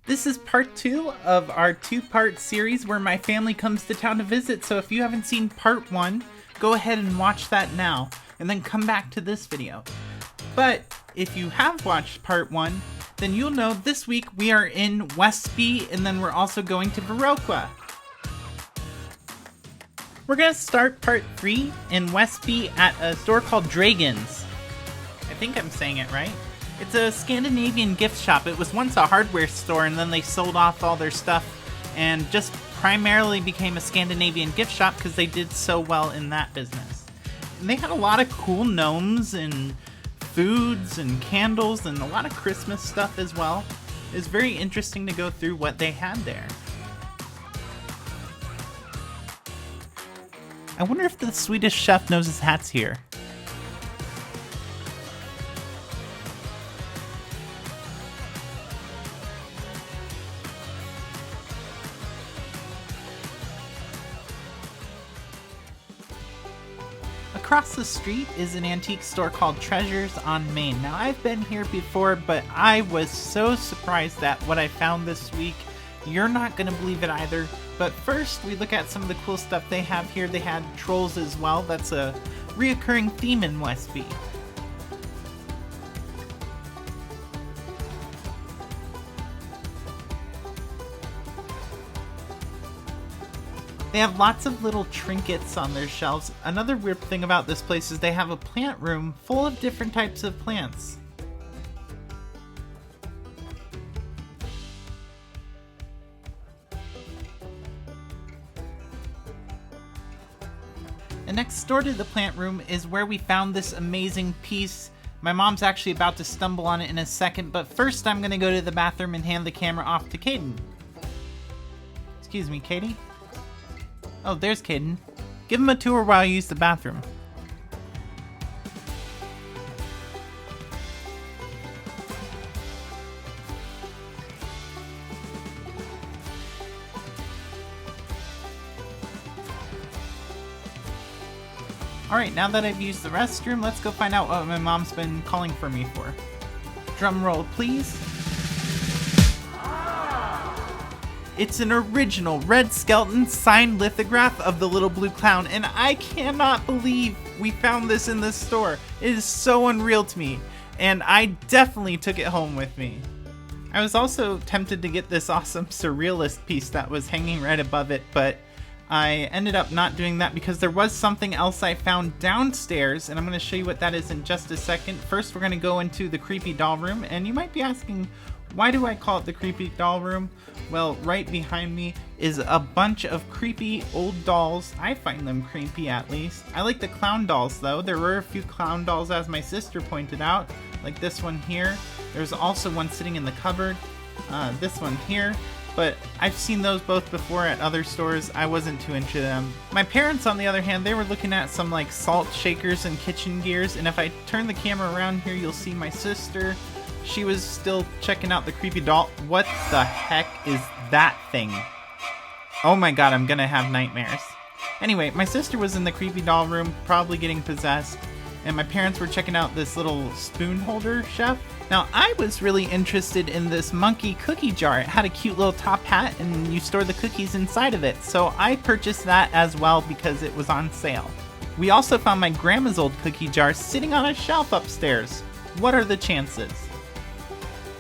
This is part 2 of our 2-part series where my family comes to town to visit, so if you haven't seen part 1, go ahead and watch that now, and then come back to this video. But if you have watched part 1, then you'll know this week we are in Westby, and then we're also going to Viroqua. We're going to start part 3 in Westby at a store called Dregne's. I think I'm saying it right. It's a Scandinavian gift shop. It was once a hardware store, and then they sold off all their stuff and just primarily became a Scandinavian gift shop because they did so well in that business. And they had a lot of cool gnomes and foods and candles and a lot of Christmas stuff as well. It was very interesting to go through what they had there. I wonder if the Swedish chef knows his hat's here. Across the street is an antique store called Treasures on Main. Now, I've been here before, but I was so surprised at what I found this week. You're not going to believe it either. But first, we look at some of the cool stuff they have here. They had trolls as well. That's a reoccurring theme in Westby. They have lots of little trinkets on their shelves. Another weird thing about this place is they have a plant room full of different types of plants. And next door to the plant room is where we found this amazing piece. My mom's actually about to stumble on it in a second, but first I'm going to go to the bathroom and hand the camera off to Caden. Excuse me, Katie? Oh, there's Caden. Give him a tour while you use the bathroom. Alright, now that I've used the restroom, let's go find out what my mom's been calling for me for. Drum roll, please. It's an original red skeleton signed lithograph of the little blue clown, and I cannot believe we found this in this store. It is so unreal to me, and I definitely took it home with me. I was also tempted to get this awesome surrealist piece that was hanging right above it, but I ended up not doing that because there was something else I found downstairs, and I'm going to show you what that is in just a second. First, we're going to go into the creepy doll room, and you might be asking, why do I call it the creepy doll room? Well, right behind me is a bunch of creepy old dolls. I find them creepy, at least. I like the clown dolls, though. There were a few clown dolls, as my sister pointed out, like this one here. There's also one sitting in the cupboard, this one here. But I've seen those both before at other stores. I wasn't too into them. My parents, on the other hand, they were looking at some like salt shakers and kitchen gears. And if I turn the camera around here, you'll see my sister. She was still checking out the creepy doll. What the heck is that thing? Oh my god, I'm gonna have nightmares. Anyway, my sister was in the creepy doll room, probably getting possessed. And my parents were checking out this little spoon holder chef. Now, I was really interested in this monkey cookie jar. It had a cute little top hat, and you store the cookies inside of it. So I purchased that as well because it was on sale. We also found my grandma's old cookie jar sitting on a shelf upstairs. What are the chances?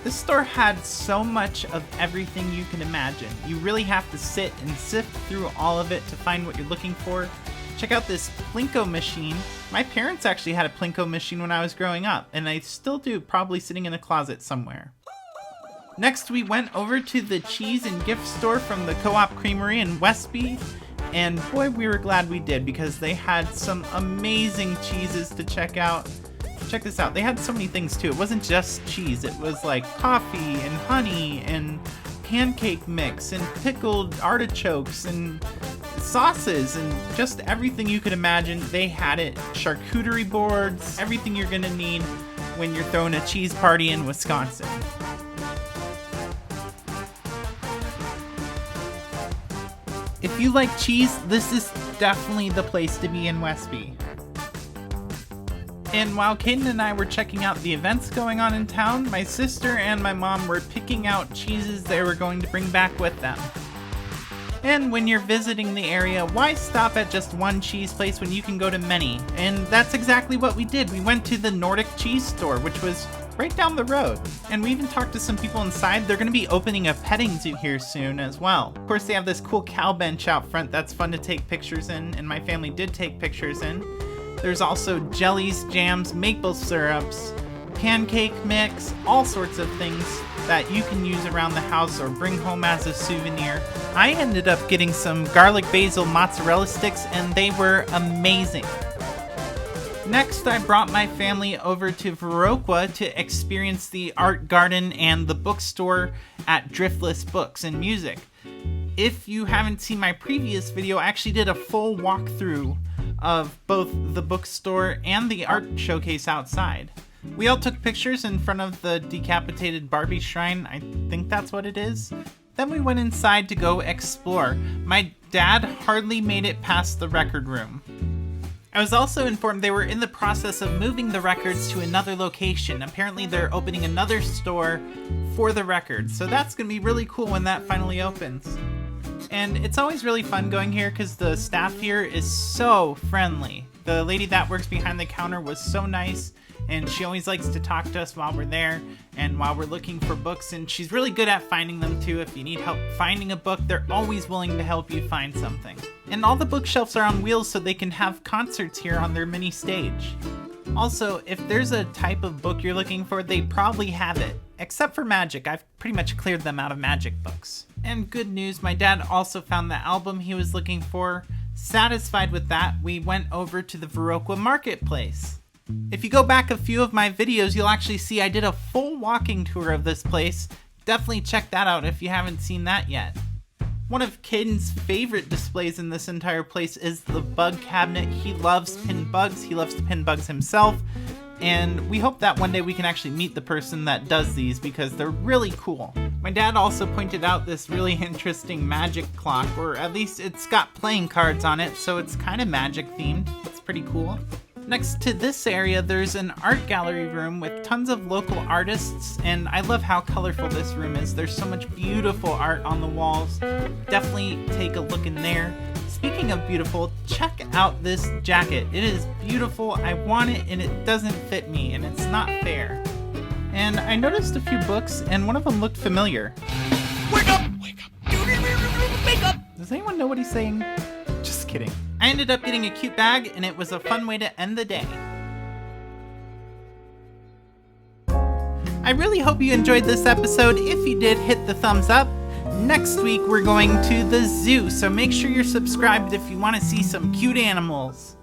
This store had so much of everything you can imagine. You really have to sit and sift through all of it to find what you're looking for. Check out this Plinko machine. My parents actually had a Plinko machine when I was growing up, and I still do, probably sitting in a closet somewhere. Next, we went over to the cheese and gift store from the Co-op Creamery in Westby, and boy, we were glad we did because they had some amazing cheeses to check out. Check this out. They had so many things too. It wasn't just cheese. It was like coffee and honey and pancake mix and pickled artichokes and sauces and just everything you could imagine. They had it. Charcuterie boards, everything you're gonna need when you're throwing a cheese party in Wisconsin. If you like cheese, this is definitely the place to be in Westby. And while Caden and I were checking out the events going on in town, my sister and my mom were picking out cheeses they were going to bring back with them. And when you're visiting the area, why stop at just one cheese place when you can go to many? And that's exactly what we did. We went to the Nordic cheese store, which was right down the road. And we even talked to some people inside. They're going to be opening a petting zoo here soon as well. Of course, they have this cool cow bench out front that's fun to take pictures in, and my family did take pictures in. There's also jellies, jams, maple syrups, pancake mix, all sorts of things that you can use around the house or bring home as a souvenir. I ended up getting some garlic basil mozzarella sticks, and they were amazing. Next, I brought my family over to Viroqua to experience the art garden and the bookstore at Driftless Books and Music. If you haven't seen my previous video, I actually did a full walkthrough of both the bookstore and the art showcase outside. We all took pictures in front of the decapitated Barbie shrine. I think that's what it is. Then we went inside to go explore. My dad hardly made it past the record room. I was also informed they were in the process of moving the records to another location. Apparently they're opening another store for the records, so that's going to be really cool when that finally opens. And it's always really fun going here because the staff here is so friendly. The lady that works behind the counter was so nice, and she always likes to talk to us while we're there and while we're looking for books, and she's really good at finding them too. If you need help finding a book, they're always willing to help you find something. And all the bookshelves are on wheels so they can have concerts here on their mini stage. Also, if there's a type of book you're looking for, they probably have it. Except for magic. I've pretty much cleared them out of magic books. And good news, my dad also found the album he was looking for. Satisfied with that, we went over to the Viroqua Marketplace. If you go back a few of my videos, you'll actually see I did a full walking tour of this place. Definitely check that out if you haven't seen that yet. One of Caden's favorite displays in this entire place is the bug cabinet. He loves pinned bugs. He loves to pin bugs himself. And we hope that one day we can actually meet the person that does these because they're really cool. My dad also pointed out this really interesting magic clock, or at least it's got playing cards on it, so it's kind of magic themed. It's pretty cool. Next to this area, there's an art gallery room with tons of local artists, and I love how colorful this room is. There's so much beautiful art on the walls. Definitely take a look in there. Speaking of beautiful, check out this jacket. It is beautiful. I want it, and it doesn't fit me, and it's not fair. And I noticed a few books, and one of them looked familiar. Wake up! Wake up! Wake up! Does anyone know what he's saying? Just kidding. I ended up getting a cute bag, and it was a fun way to end the day. I really hope you enjoyed this episode. If you did, hit the thumbs up. Next week, we're going to the zoo, so make sure you're subscribed if you want to see some cute animals.